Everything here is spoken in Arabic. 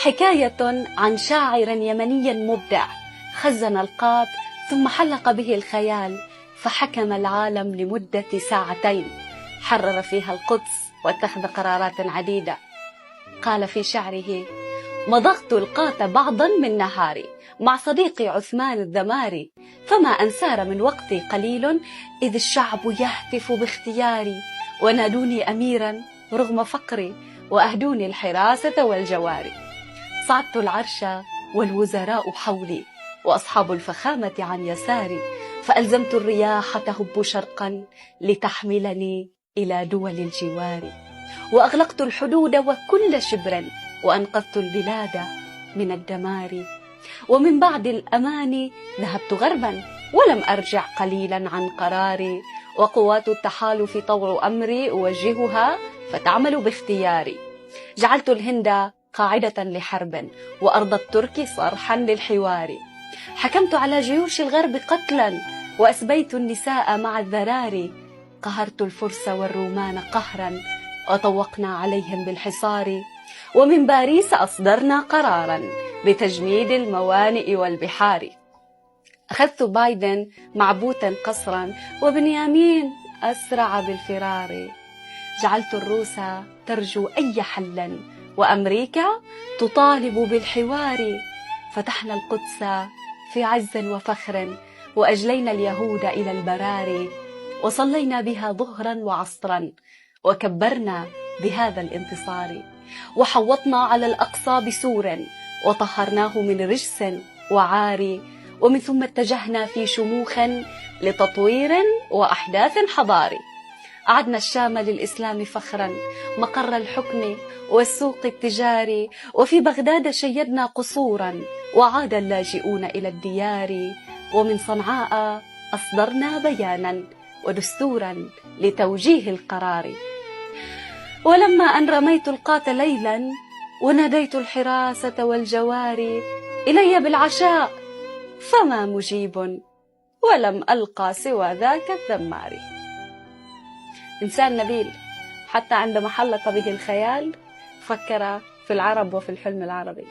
حكاية عن شاعر يمني مبدع خزن القاط ثم حلق به الخيال، فحكم العالم لمدة 2 ساعات، حرر فيها القدس واتخذ قرارات عديدة. قال في شعره: مضغت القاط بعضا من نهاري مع صديقي عثمان الذماري، فما أن سار من وقتي قليل إذ الشعب يهتف باختياري، ونادوني أميرا رغم فقري وأهدوني الحراسة والجواري. صعدت العرش والوزراء حولي وأصحاب الفخامة عن يساري، فألزمت الرياح تهب شرقا لتحملني إلى دول الجوار، وأغلقت الحدود وكل شبر وأنقذت البلاد من الدمار. ومن بعد الأمان ذهبت غربا ولم أرجع قليلا عن قراري، وقوات التحالف طوع أمري أوجهها فتعمل باختياري. جعلت الهند قاعدة لحرب وأرض الترك صرحا للحوار، حكمت على جيوش الغرب قتلا وأسبيت النساء مع الذراري، قهرت الفرس والرومان قهرا وطوقنا عليهم بالحصار. ومن باريس أصدرنا قرارا بتجميد الموانئ والبحار. أخذت بايدن معبوتا قصرا وبنيامين أسرع بالفرار. جعلت الروس ترجو أي حل وأمريكا تطالب بالحوار. فتحنا القدس في عز وفخر وأجلينا اليهود إلى البراري، وصلينا بها ظهرا وعصرا وكبرنا بهذا الانتصار. وحوطنا على الأقصى بسور وطهرناه من رجس وعار، ومن ثم اتجهنا في شموخ لتطوير وأحداث حضاري. أعدنا الشام للإسلام فخرا مقر الحكم والسوق التجاري، وفي بغداد شيدنا قصورا وعاد اللاجئون إلى الديار. ومن صنعاء أصدرنا بيانا ودستورا لتوجيه القرار. ولما أن رميت القاط ليلا وناديت الحراسة والجواري إلي بالعشاء، فما مجيب ولم ألقى سوى ذاك الذمار. إنسان نبيل حتى عندما حلق به الخيال فكر في العرب وفي الحلم العربي.